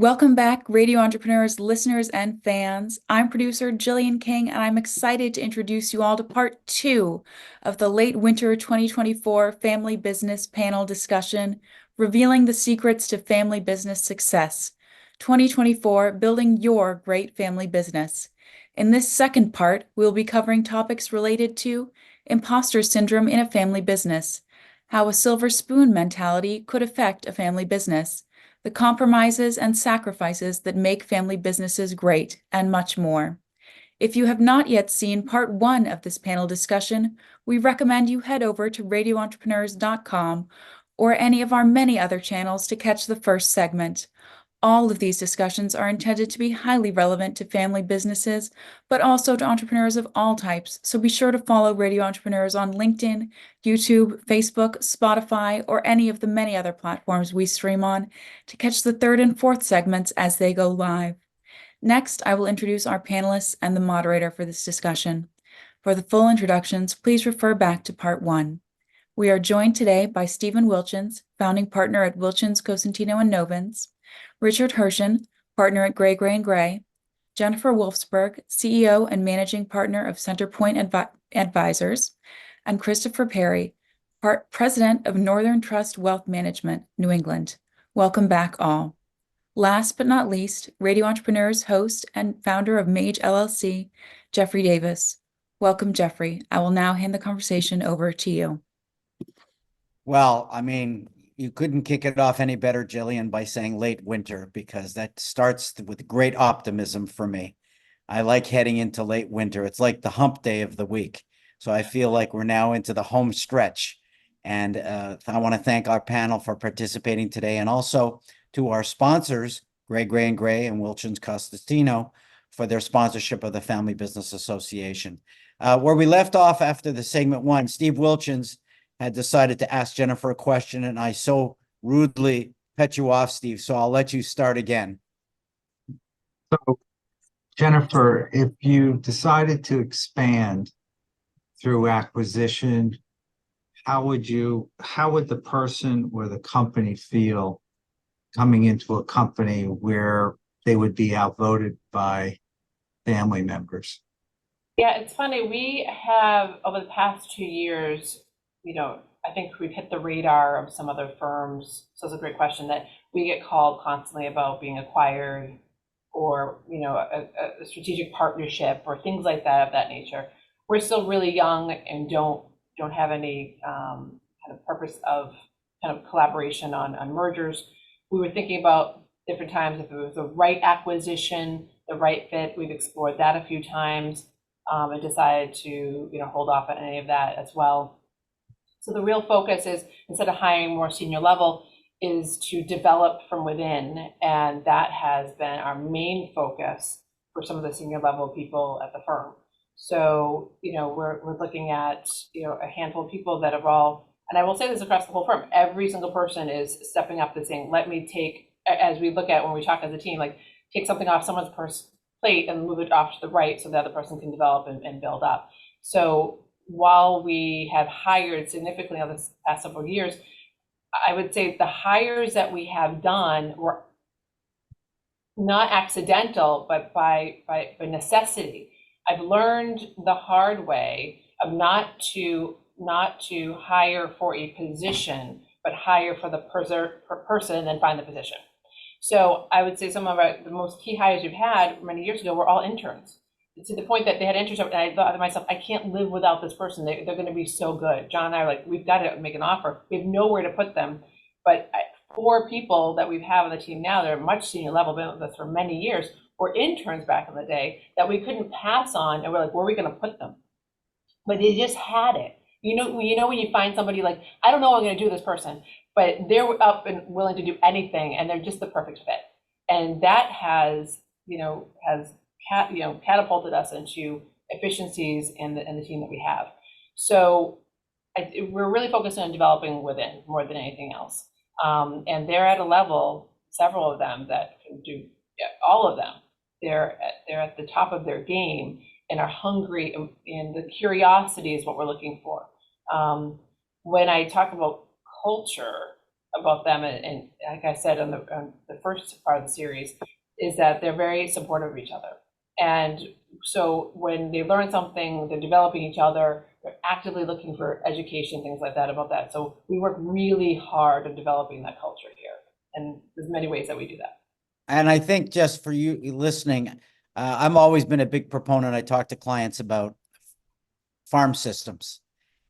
Welcome back, radio entrepreneurs, listeners, and fans. I'm producer Jillian King, and I'm excited to introduce you all to part 2 of the late winter 2024 family business panel discussion, revealing the secrets to family business success. 2024, building your great family business. In this second part, we'll be covering topics related to imposter syndrome in a family business, how a silver spoon mentality could affect a family business, the compromises and sacrifices that make family businesses great, and much more. If you have not yet seen part 1 of this panel discussion, we recommend you head over to radioentrepreneurs.com or any of our many other channels to catch the first segment. All of these discussions are intended to be highly relevant to family businesses, but also to entrepreneurs of all types, so be sure to follow Radio Entrepreneurs on LinkedIn, YouTube, Facebook, Spotify, or any of the many other platforms we stream on to catch the third and fourth segments as they go live. Next, I will introduce our panelists and the moderator for this discussion. For the full introductions, please refer back to part 1. We are joined today by Stephen Wilchins, founding partner at Wilchins, Cosentino, and Novins, Richard Hirschen, partner at Gray, Gray, Jennifer Wolfsberg, CEO and managing partner of Centerpoint Advisors, and Christopher Perry, president of Northern Trust Wealth Management, New England. Welcome back all. Last but not least, Radio Entrepreneurs host and founder of Mage LLC, JDavis. Welcome, Jeffrey. I will now hand the conversation over to you. Well, you couldn't kick it off any better, Jillian, by saying late winter, because that starts with great optimism for me. I like heading into late winter. It's like the hump day of the week. So I feel like we're now into the home stretch. And I want to thank our panel for participating today, and also to our sponsors, Gray, and Wilchins Cosentino, for their sponsorship of the Family Business Association. Where we left off after the segment 1, Steve Wilchins had decided to ask Jennifer a question, and I so rudely cut you off, Steve, so I'll let you start again. So, Jennifer, if you decided to expand through acquisition, how would the person or the company feel coming into a company where they would be outvoted by family members? Yeah, it's funny. We have, over the past 2 years, I think we've hit the radar of some other firms. So it's a great question that we get called constantly about being acquired, or, a strategic partnership or things like that of that nature. We're still really young and don't have any kind of purpose of kind of collaboration on mergers. We were thinking about different times if it was the right acquisition, the right fit. We've explored that a few times and decided to hold off on any of that as well. So the real focus is, instead of hiring more senior level, is to develop from within. And that has been our main focus for some of the senior level people at the firm. So, we're looking at, a handful of people that have all, and I will say this across the whole firm, every single person is stepping up and saying, let me take, as we look at when we talk as a team, like take something off someone's plate and move it off to the right so the other person can develop and build up. So while we have hired significantly over the past several years, I would say the hires that we have done were not accidental, but by necessity. I've learned the hard way of not to hire for a position, but hire for the person and then find the position. So I would say some of the most key hires we've had many years ago were all interns, to the point that they had internships, and I thought to myself, I can't live without this person. They're going to be so good. John and I are like, we've got to make an offer. We have nowhere to put them. But 4 people that we have on the team now, they're much senior level, been with us for many years, were interns back in the day that we couldn't pass on, and we're like, where are we going to put them? But they just had it. When you find somebody like, I don't know what I'm going to do with this person, but they're up and willing to do anything, and they're just the perfect fit. And that has catapulted us into efficiencies in the team that we have. So we're really focused on developing within more than anything else. And they're at a level, several of them, that can do all of them. They're at the top of their game and are hungry, and the curiosity is what we're looking for. When I talk about culture, about them, and like I said on the first part of the series, is that they're very supportive of each other. And so when they learn something, they're developing each other, they're actively looking for education, things like that about that. So we work really hard on developing that culture here. And there's many ways that we do that. And I think just for you listening, I've always been a big proponent. I talk to clients about farm systems.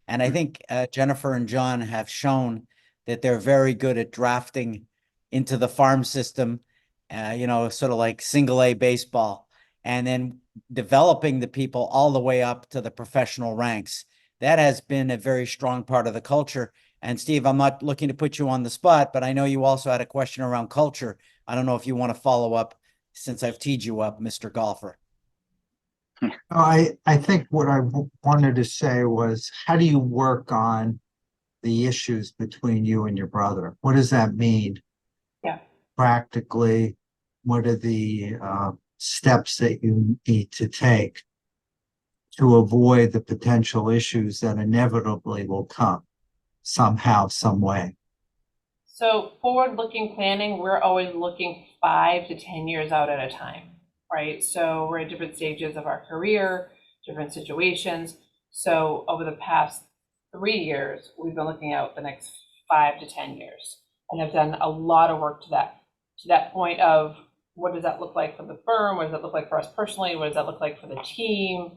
And I think Jennifer and John have shown that they're very good at drafting into the farm system, sort of like single A baseball, and then developing the people all the way up to the professional ranks. That has been a very strong part of the culture. And Steve, I'm not looking to put you on the spot, but I know you also had a question around culture. I don't know if you want to follow up since I've teed you up, Mr. Golfer. I think what I wanted to say was, how do you work on the issues between you and your brother? What does that mean? Yeah. Practically, what are the steps that you need to take to avoid the potential issues that inevitably will come somehow, some way? So forward-looking planning, we're always looking 5 to 10 years out at a time, right? So we're at different stages of our career, different situations. So over the past 3 years, we've been looking out the next 5 to 10 years, and have done a lot of work to that point of what does that look like for the firm? What does that look like for us personally? What does that look like for the team?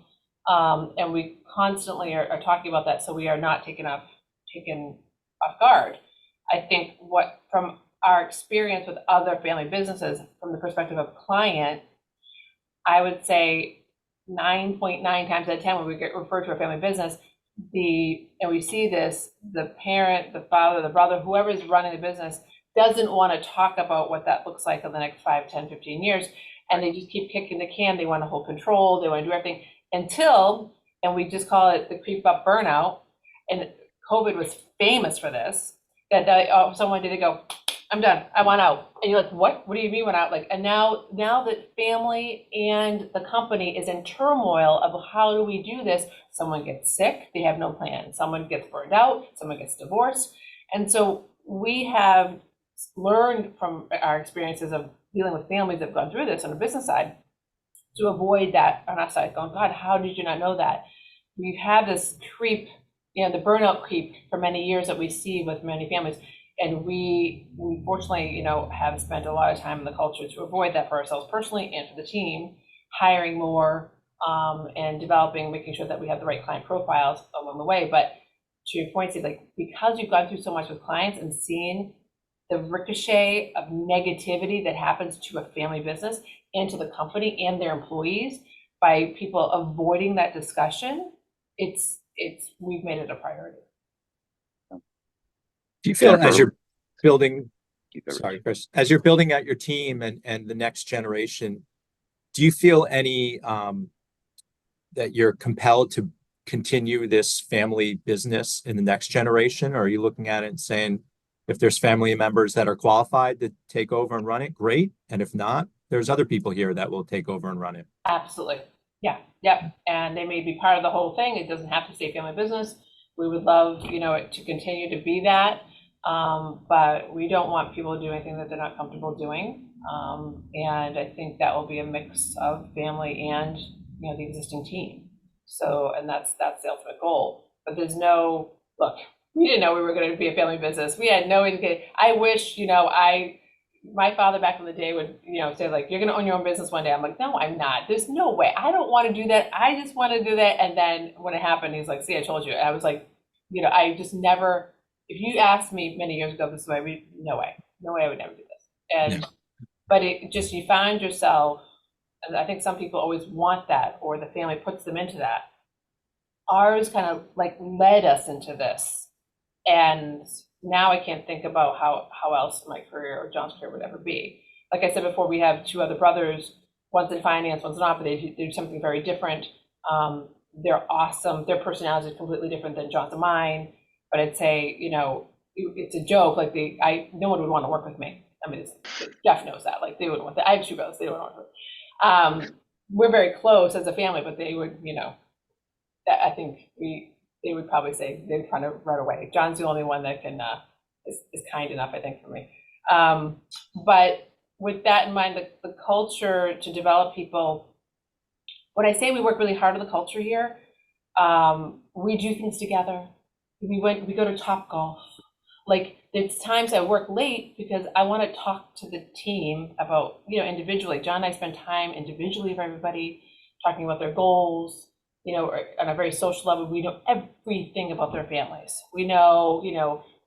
And we constantly are talking about that, so we are not taken off guard. I think from our experience with other family businesses, from the perspective of client, I would say 9.9 times out of 10 when we get referred to a family business, and we see this, the parent, the father, the brother, whoever is running the business doesn't want to talk about what that looks like in the next 5, 10, 15 years. And they just keep kicking the can. They want to hold control. They want to do everything and we just call it the creep up burnout. And COVID was famous for this, that someone did it go, I'm done, I want out. And you're like, what do you mean went out? And now that family and the company is in turmoil of how do we do this? Someone gets sick, they have no plan. Someone gets burned out, someone gets divorced. And so we have learned from our experiences of dealing with families that have gone through this on the business side to avoid that on our side, going, God, how did you not know that? We've had this creep, the burnout creep for many years that we see with many families. And we fortunately, have spent a lot of time in the culture to avoid that for ourselves personally and for the team, hiring more and developing, making sure that we have the right client profiles along the way. But to your point, Steve, because you've gone through so much with clients and seen the ricochet of negativity that happens to a family business and to the company and their employees by people avoiding that discussion, we've made it a priority. Do you feel Jennifer, as you're building, sorry, Chris, as you're building out your team and the next generation, do you feel any that you're compelled to continue this family business in the next generation? Or are you looking at it and saying, if there's family members that are qualified to take over and run it, great. And if not, there's other people here that will take over and run it. Absolutely. Yeah. Yep. And they may be part of the whole thing. It doesn't have to stay family business. We would love, it to continue to be that. But we don't want people to do anything that they're not comfortable doing. And I think that will be a mix of family and, the existing team. So, and that's the ultimate goal. But there's look, we didn't know we were going to be a family business. We had no indication. I wish, my father back in the day would, say you're going to own your own business one day. I'm like, no, I'm not. There's no way. I don't want to do that. I just want to do that. And then when it happened, he's like, see, I told you. And I was like, I just never, if you asked me many years ago this way, no way I would never do this. And, but you find yourself, and I think some people always want that, or the family puts them into that. Ours kind of led us into this. And now I can't think about how else my career or John's career would ever be. Like I said before, we have 2 other brothers, one's in finance, one's not, but they do something very different. They're awesome. Their personality is completely different than John's and mine. But I'd say, it's a joke. No one would want to work with me. I mean, Jeff knows that. They wouldn't want that. I have 2 brothers. They wouldn't want to work. We're very close as a family, but they would, I think they would probably say they'd kind of run away. John's the only one that can is kind enough, I think, for me. But with that in mind, the culture to develop people, when I say we work really hard on the culture here, we do things together. We go to Topgolf. Like, there's times I work late because I want to talk to the team about, individually. John and I spend time individually with everybody, talking about their goals, on a very social level. We know everything about their families. We know,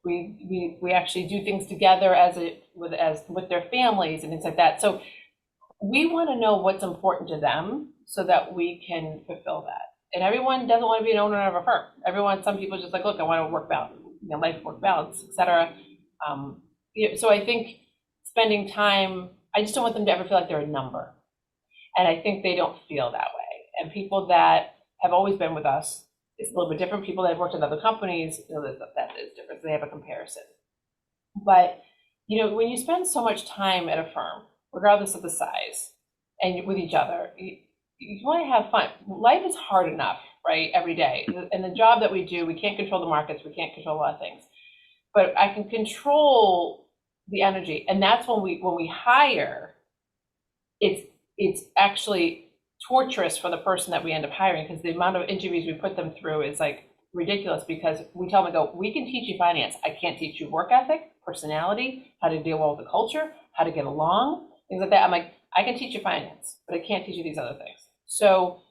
we actually do things together with their families and things like that. So we want to know what's important to them so that we can fulfill that. And everyone doesn't want to be an owner of a firm. Some people are just like, look, I want to work balance, life work balance, etc. So I think spending time, I just don't want them to ever feel like they're a number. And I think they don't feel that way. And people that have always been with us, it's a little bit different. People that have worked in other companies, that is different. They have a comparison. But, when you spend so much time at a firm, regardless of the size, and with each other, you want to have fun. Life is hard enough, right, every day. And the job that we do, we can't control the markets. We can't control a lot of things. But I can control the energy. And that's when we hire, it's actually torturous for the person that we end up hiring, because the amount of interviews we put them through is like ridiculous, because we tell them, we can teach you finance. I can't teach you work ethic, personality, how to deal well with the culture, how to get along, things like that. I'm like, I can teach you finance, but I can't teach you these other things. So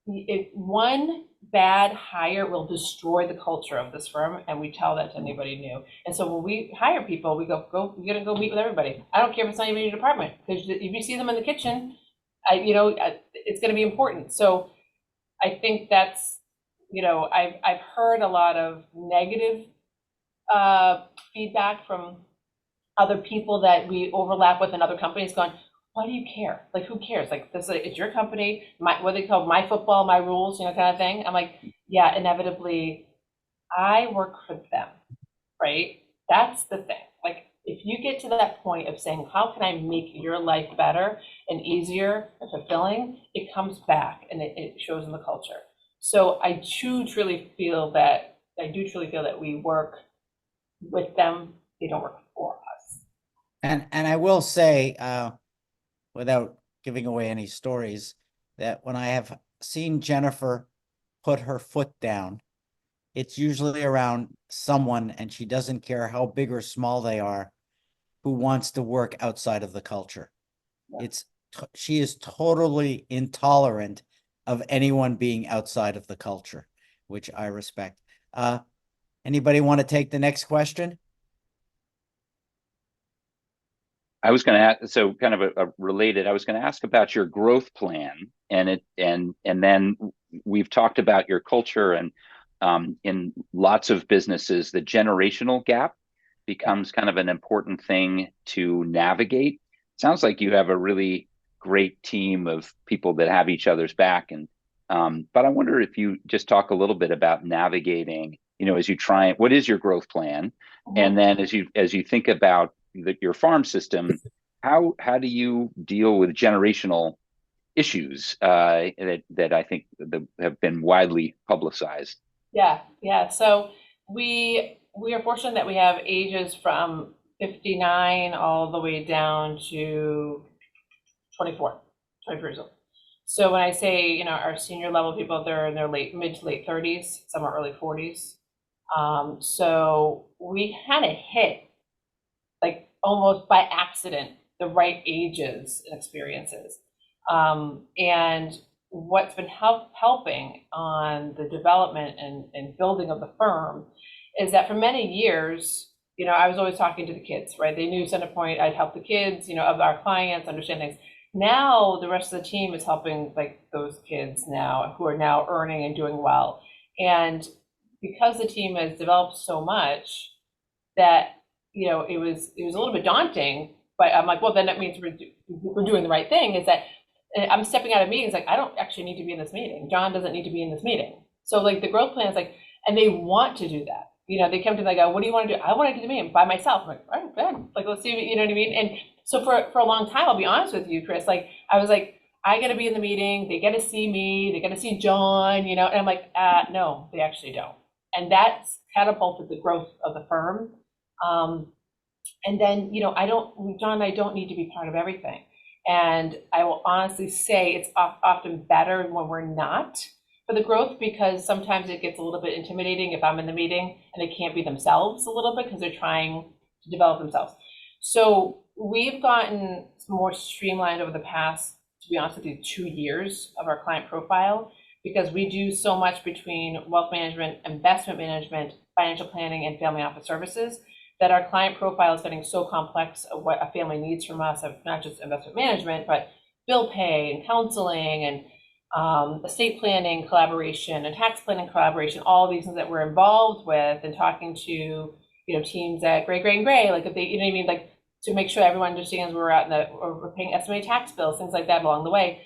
if one bad hire will destroy the culture of this firm, and we tell that to anybody new. And so when we hire people, we go, you're gonna go meet with everybody. I don't care if it's not even your department, because if you see them in the kitchen, it's going to be important. So I think that's, I've heard a lot of negative feedback from other people that we overlap with in other companies, going, why do you care? Like, who cares? Like, it's your company, what they call my football, my rules, kind of thing. I'm like, yeah, inevitably, I work for them, right? That's the thing. Like, if you get to that point of saying, how can I make your life better and easier and fulfilling, it comes back and it shows in the culture. So I do truly feel that we work with them. They don't work for us. And I will say, without giving away any stories, that when I have seen Jennifer put her foot down, it's usually around someone, and she doesn't care how big or small they are, who wants to work outside of the culture. Yeah. She is totally intolerant of anyone being outside of the culture, which I respect. Anybody want to take the next question? I was going to ask, so kind of a related, I was going to ask about your growth plan, and then we've talked about your culture, and in lots of businesses, the generational gap becomes kind of an important thing to navigate. It sounds like you have a really great team of people that have each other's back, and but I wonder if you just talk a little bit about navigating, as you try, what is your growth plan, and then as you think about your farm system, how do you deal with generational issues that I think have been widely publicized? Yeah. So we are fortunate that we have ages from 59 all the way down to 24 years old. So when I say, our senior level people, they're in their mid to late 30s, some are early 40s. So we kind of hit, like, almost by accident, the right ages and experiences. And what's been helping on the development and building of the firm is that for many years, I was always talking to the kids, right? They knew Centerpoint, I'd help the kids, of our clients understand things. Now the rest of the team is helping, like, those kids now who are now earning and doing well. And because the team has developed so much, that it was a little bit daunting, but I'm like, well, then that means we're doing the right thing. Is that I'm stepping out of meetings, like, I don't actually need to be in this meeting. John doesn't need to be in this meeting. So, like, the growth plan is like, and they want to do that. They come to me, they go, what do you want to do? I want to do the meeting by myself. I'm like, all right, good. Like, let's see, you know what I mean? And so for a long time, I'll be honest with you, Chris, like, I was like, I got to be in the meeting. They got to see me. They got to see John, and I'm like, no, they actually don't. And that's catapulted the growth of the firm. And then, John and I don't need to be part of everything. And I will honestly say it's often better when we're not for the growth, because sometimes it gets a little bit intimidating if I'm in the meeting and they can't be themselves a little bit because they're trying to develop themselves. So we've gotten more streamlined over the past, to be honest with you, 2 years of our client profile, because we do so much between wealth management, investment management, financial planning, and family office services, that our client profile is getting so complex of what a family needs from us, of not just investment management, but bill pay and counseling and estate planning collaboration and tax planning collaboration, all these things that we're involved with, and talking to, teams at Gray, like if they, you know what I mean? Like, to make sure everyone understands where we're at, or we're paying estimated tax bills, things like that along the way,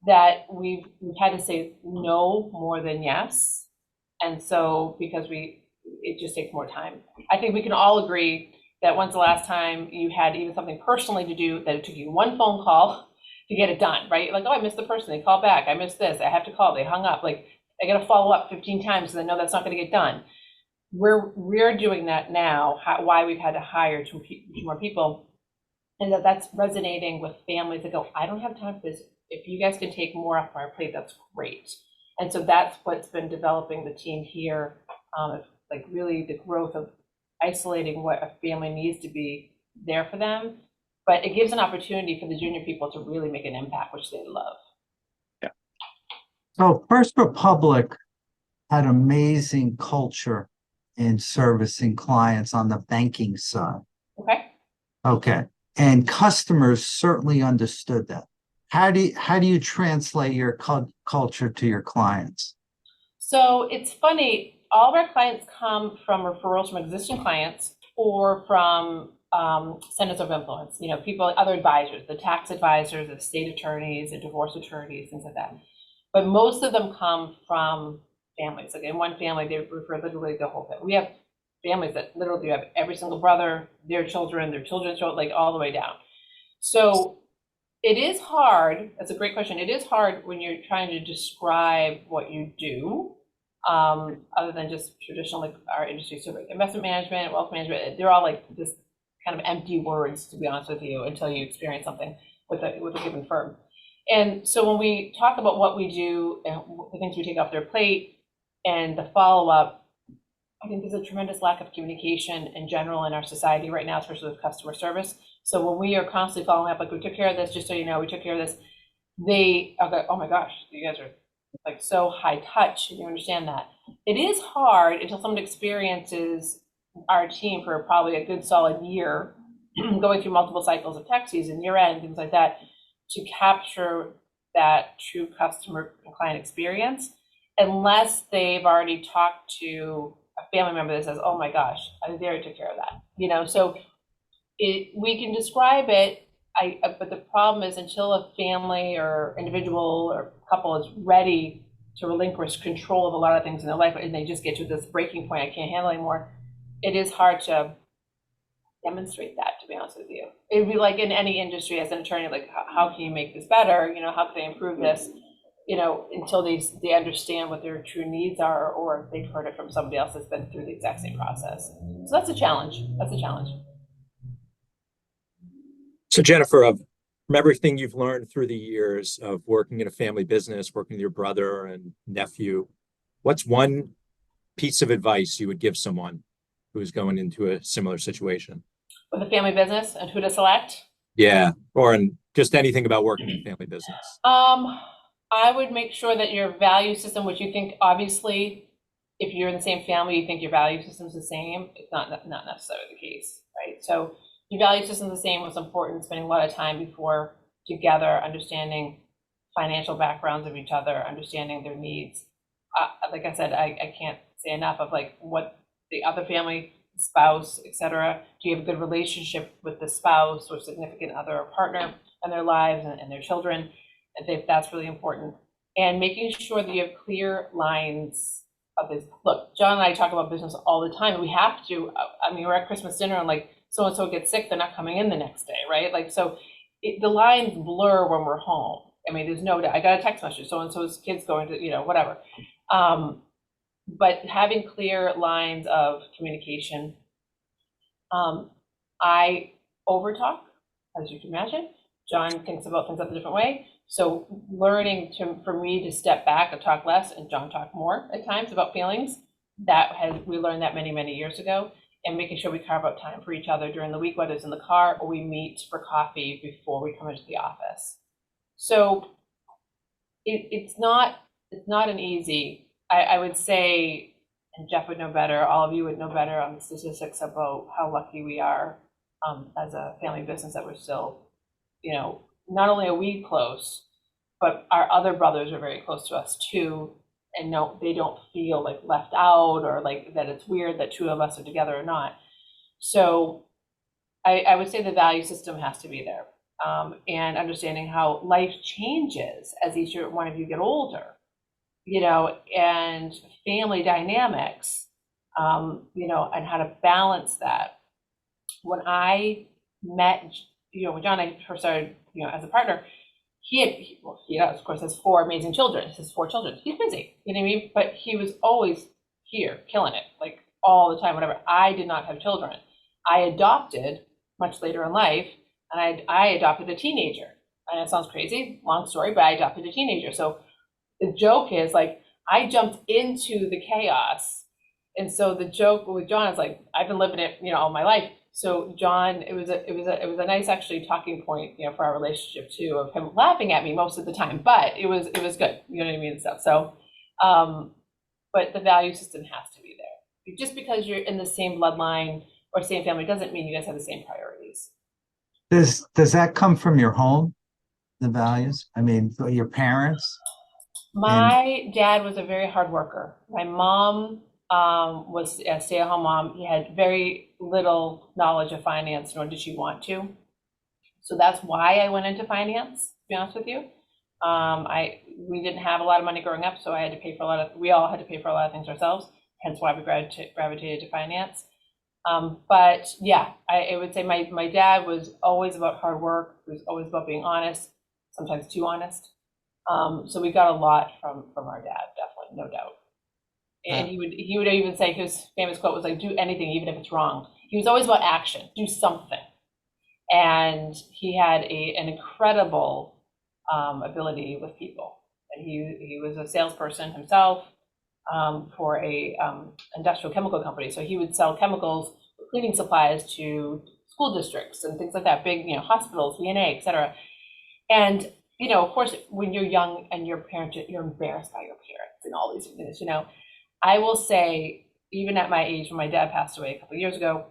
that we've had to say no more than yes. And so, because it just takes more time. I think we can all agree that when's the last time you had even something personally to do that it took you one phone call to get it done, right? Like, oh, I missed the person, they called back, I missed this, I have to call, they hung up, like, I gotta follow up 15 times because I know that's not gonna get done. We're doing that now, why we've had to hire two more people, and that's resonating with families that go, I don't have time for this. If you guys can take more off our plate, that's great. And so that's what's been developing the team here, like really the growth of isolating what a family needs to be there for them. But it gives an opportunity for the junior people to really make an impact, which they love. Yeah. So First Republic had amazing culture in servicing clients on the banking side. Okay. And customers certainly understood that. How do you translate your culture to your clients? So it's funny, all of our clients come from referrals from existing clients or from centers of influence, people, other advisors, the tax advisors, the state attorneys, the divorce attorneys, things like that. But most of them come from families. Like in one family, they refer literally the whole family. We have families that literally have every single brother, their children's children, like all the way down. So it is hard. That's a great question. It is hard when you're trying to describe what you do, other than just traditional, like our industry. So investment management, wealth management, they're all like this kind of empty words, to be honest with you, until you experience something with a given firm. And so when we talk about what we do and the things we take off their plate and the follow-up, I think there's a tremendous lack of communication in general in our society right now, especially with customer service. So when we are constantly following up, like, we took care of this, just so you know, we took care of this, they are like, oh my gosh, you guys are like so high touch, and you understand that. It is hard until someone experiences our team for probably a good solid year, going through multiple cycles of tax season, year end, things like that, to capture that true customer and client experience, unless they've already talked to a family member that says, oh my gosh, I already took care of that. So we can describe it, but the problem is, until a family or individual or couple is ready to relinquish control of a lot of things in their life, and they just get to this breaking point, I can't handle anymore, it is hard to demonstrate that, to be honest with you. It'd be like in any industry as an attorney, like, how can you make this better? How can they improve this? Until they understand what their true needs are, or they've heard it from somebody else that's been through the exact same process. So that's a challenge. So Jennifer, from everything you've learned through the years of working in a family business, working with your brother and nephew, what's one piece of advice you would give someone who's going into a similar situation? With a family business and who to select? Yeah, or just anything about working in a family business. I would make sure that your value system, which you think, obviously, if you're in the same family, you think your value system's the same. It's not necessarily the case, right? So your value system's the same. What's important, spending a lot of time before together, understanding financial backgrounds of each other, understanding their needs. Like I said, I can't say enough of like what the other family, spouse, etc. Do you have a good relationship with the spouse or significant other or partner and their lives and their children? I think that's really important. And making sure that you have clear lines of this. Look, John and I talk about business all the time. We have to. I mean, we're at Christmas dinner and like so-and-so gets sick, they're not coming in the next day, right? Like, so the lines blur when we're home. I mean, there's no doubt. I got a text message, so-and-so's kid's going to, whatever. But having clear lines of communication, I overtalk, as you can imagine. John thinks about things a different way. So learning for me to step back and talk less and John talk more at times about feelings, we learned that many, many years ago, and making sure we carve out time for each other during the week, whether it's in the car or we meet for coffee before we come into the office. So it's not an easy, I would say, and Jeff would know better, all of you would know better on the statistics about how lucky we are as a family business that we're still, not only are we close, but our other brothers are very close to us too. And no, they don't feel like left out or like that it's weird that two of us are together or not. So I would say the value system has to be there. And understanding how life changes as each one of you get older, and family dynamics, and how to balance that. When I met, when John and I first started, as a partner, he of course has 4 amazing children. He has 4 children. He's busy, you know what I mean? But he was always here, killing it, like all the time, whatever. I did not have children. I adopted much later in life, and I adopted a teenager. And it sounds crazy, long story, but I adopted a teenager. So the joke is like, I jumped into the chaos. And so the joke with John is like, I've been living it, all my life. So John, it was a nice actually talking point, for our relationship too, of him laughing at me most of the time, but it was good, you know what I mean, and stuff. So, but the value system has to be there. Just because you're in the same bloodline or same family doesn't mean you guys have the same priorities. Does that come from your home, the values? I mean, your parents? My dad was a very hard worker. My mom was a stay-at-home mom. He had very little knowledge of finance, nor did she want to. So that's why I went into finance, to be honest with you. We didn't have a lot of money growing up, so we all had to pay for a lot of things ourselves, hence why we gravitated to finance. But yeah, I would say my dad was always about hard work. He was always about being honest, sometimes too honest. So we got a lot from our dad, definitely, no doubt. And he would even say, his famous quote was like, do anything, even if it's wrong. He was always about action, do something. And he had an incredible ability with people. And he was a salesperson himself for a industrial chemical company. So he would sell chemicals, cleaning supplies to school districts and things like that, big, hospitals, VNA, et cetera. And, of course, when you're young and you're embarrassed by your parents and all these things, I will say, even at my age, when my dad passed away a couple of years ago,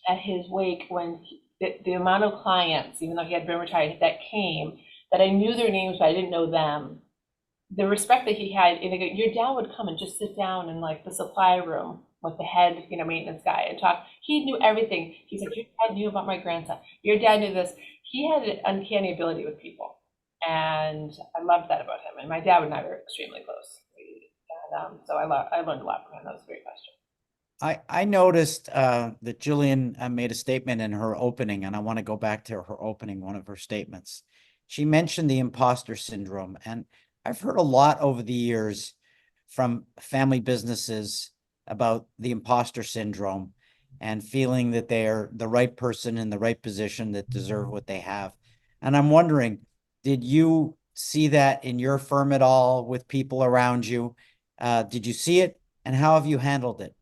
at his wake, when the amount of clients, even though he had been retired, that came, that I knew their names, but I didn't know them, the respect that he had, your dad would come and just sit down in like the supply room with the head, maintenance guy and talk. He knew everything. He's like, your dad knew about my grandson. Your dad knew this. He had an uncanny ability with people. And I loved that about him. And my dad and I were extremely close. And so I learned a lot from him. That was a great question. I noticed that Jillian made a statement in her opening, and I want to go back to her opening, one of her statements. She mentioned the imposter syndrome, and I've heard a lot over the years from family businesses about the imposter syndrome and feeling that they're the right person in the right position that deserve what they have. And I'm wondering, did you see that in your firm at all with people around you? Did you see it, and how have you handled it?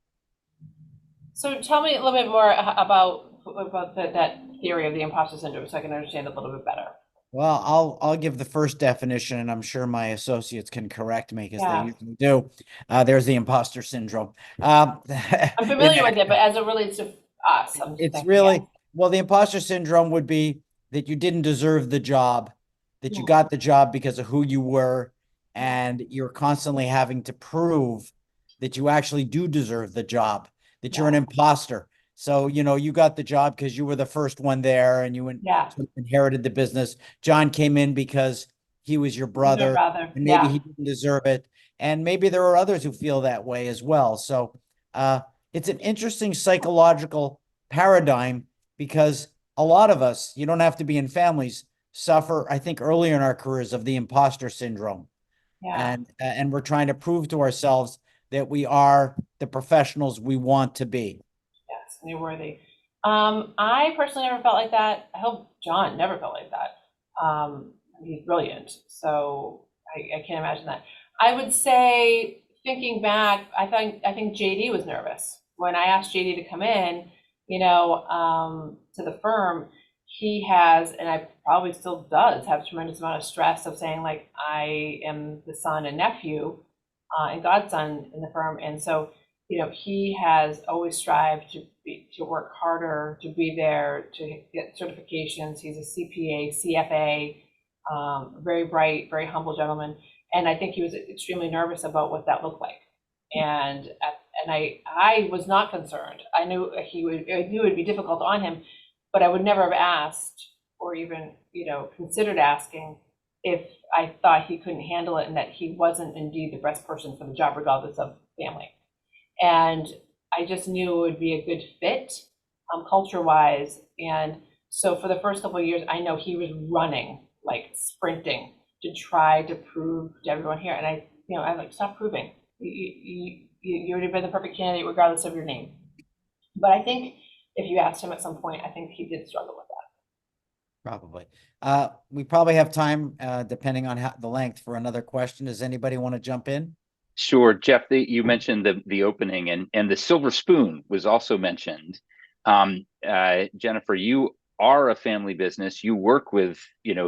So tell me a little bit more about that theory of the imposter syndrome, so I can understand it a little bit better. Well, I'll give the first definition, and I'm sure my associates can correct me because Yeah. they usually do. There's the imposter syndrome. I'm familiar with it, but as it relates to us, it's really, well, the imposter syndrome would be that you didn't deserve the job, that you got the job because of who you were, and you're constantly having to prove that you actually do deserve the job, that you're an imposter. So, you got the job because you were the first one there and you inherited the business. John came in because he was your brother, and maybe he didn't deserve it. And maybe there are others who feel that way as well. So it's an interesting psychological paradigm, because a lot of us, you don't have to be in families, suffer, I think, earlier in our careers of the imposter syndrome. Yeah. And we're trying to prove to ourselves that we are the professionals we want to be. Yes, and you're worthy. I personally never felt like that. I hope John never felt like that. He's brilliant, so I can't imagine that. I would say, thinking back, I think JD was nervous when I asked JD to come in, to the firm. He has, and I probably still does, have a tremendous amount of stress of saying, like, I am the son and nephew and godson in the firm, and so he has always strived to work harder, to be there, to get certifications. He's a CPA, CFA, very bright, very humble gentleman. And I think he was extremely nervous about what that looked like. And I was not concerned. I knew it would be difficult on him, but I would never have asked or even, considered asking if I thought he couldn't handle it and that he wasn't indeed the best person for the job, regardless of family. And I just knew it would be a good fit, culture-wise. And so for the first couple of years, I know he was running, like sprinting, to try to prove to everyone here. And I'm like, stop proving. You would have been the perfect candidate regardless of your name. But I think if you asked him at some point, I think he did struggle with that. Probably. We probably have time, depending on the length, for another question. Does anybody want to jump in? Sure, Jeff, you mentioned the opening, and the silver spoon was also mentioned. Jennifer, you are a family business. You work with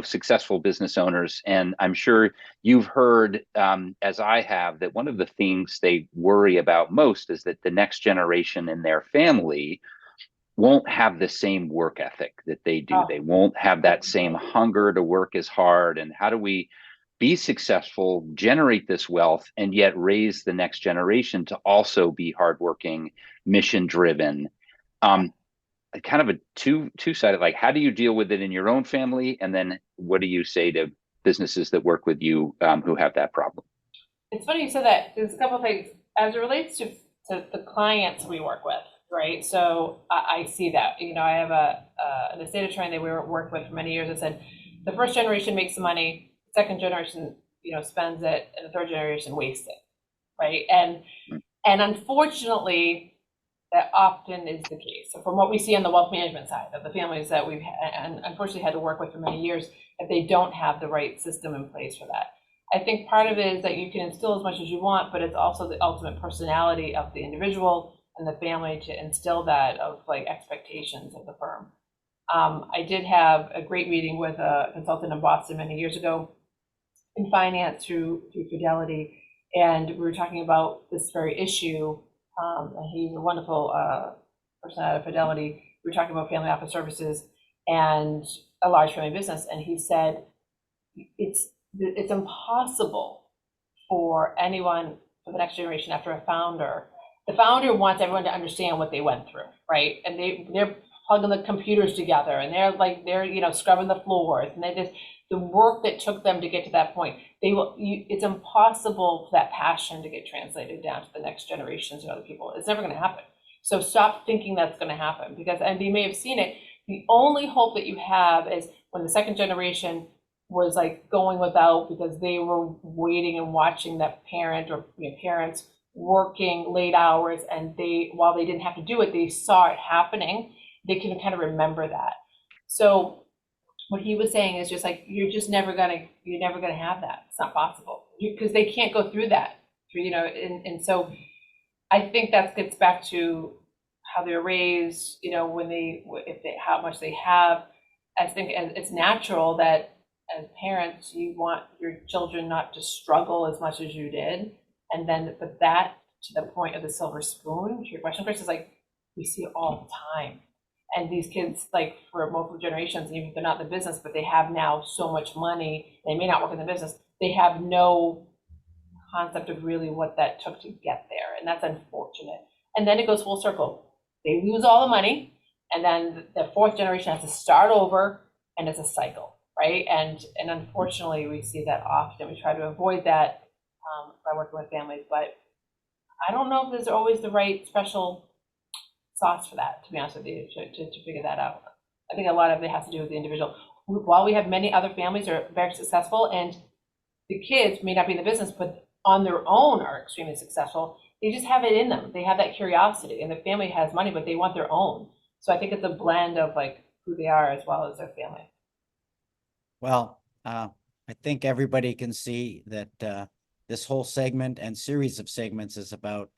successful business owners, and I'm sure you've heard, as I have, that one of the things they worry about most is that the next generation in their family won't have the same work ethic that they do. They won't have that same hunger to work as hard. And how do we be successful, generate this wealth, and yet raise the next generation to also be hardworking, mission-driven? Kind of a two-sided, like, how do you deal with it in your own family? And then what do you say to businesses that work with you who have that problem? It's funny you said that. There's a couple of things as it relates to the clients we work with, right? So I see that. I have an estate attorney that we worked with for many years that said the first generation makes the money, the second generation, spends it, and the third generation wastes it, right? And unfortunately, that often is the case. So from what we see on the wealth management side of the families that we've and unfortunately had to work with for many years, that they don't have the right system in place for that. I think part of it is that you can instill as much as you want, but it's also the ultimate personality of the individual and the family to instill that of like expectations of the firm. I did have a great meeting with a consultant in Boston many years ago in finance through Fidelity, and we were talking about this very issue. And he's a wonderful person out of Fidelity. We were talking about family office services and a large family business, and he said it's impossible for anyone, for the next generation after a founder. The founder wants everyone to understand what they went through, right? And they're plugging the computers together, and they're scrubbing the floors, and the work that took them to get to that point. It's impossible for that passion to get translated down to the next generations and other people. It's never going to happen. So stop thinking that's going to happen, because, and you may have seen it, the only hope that you have is when the second generation was like going without because they were waiting and watching that parent or parents working late hours, and while they didn't have to do it, they saw it happening. They can kind of remember that. So what he was saying is just like, you're never gonna have that. It's not possible, because they can't go through that, and so I think that gets back to how they're raised, how much they have. I think it's natural that as parents, you want your children not to struggle as much as you did. And then, but that, to the point of the silver spoon, to your question, Chris, is like, we see it all the time. And these kids, like for multiple generations, even if they're not in the business, but they have now so much money, they may not work in the business, they have no concept of really what that took to get there. And that's unfortunate. And then it goes full circle. They lose all the money, and then the fourth generation has to start over, and it's a cycle, right? And unfortunately, we see that often. We try to avoid that by working with families, but I don't know if there's always the right special sauce for that, to be honest with you, to figure that out. I think a lot of it has to do with the individual. While we have many other families that are very successful, and the kids may not be in the business, but on their own are extremely successful, they just have it in them. They have that curiosity, and the family has money, but they want their own. So I think it's a blend of like who they are as well as their family. Well, I think everybody can see that this whole segment and series of segments is about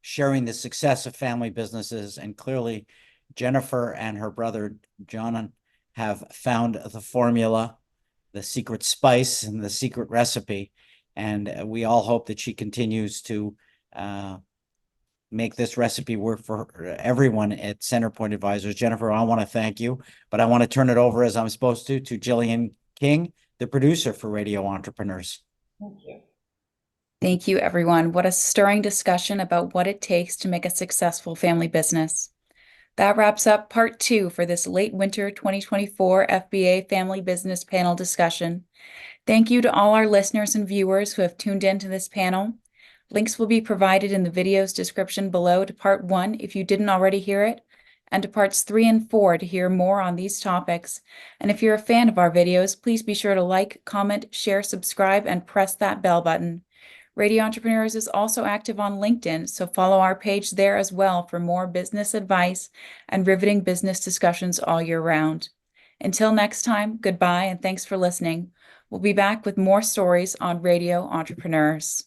sharing the success of family businesses. And clearly, Jennifer and her brother, John, have found the formula, the secret spice and the secret recipe. And we all hope that she continues to make this recipe work for everyone at Centerpoint Advisors. Jennifer, I want to thank you, but I want to turn it over, as I'm supposed to Jillian King, the producer for Radio Entrepreneurs. Thank you. Thank you, everyone. What a stirring discussion about what it takes to make a successful family business. That wraps up part 2 for this late winter 2024 FBA Family Business Panel discussion. Thank you to all our listeners and viewers who have tuned into this panel. Links will be provided in the video's description below to part 1 if you didn't already hear it, and to parts 3 and 4 to hear more on these topics. And if you're a fan of our videos, please be sure to like, comment, share, subscribe, and press that bell button. Radio Entrepreneurs is also active on LinkedIn, so follow our page there as well for more business advice and riveting business discussions all year round. Until next time, goodbye and thanks for listening. We'll be back with more stories on Radio Entrepreneurs.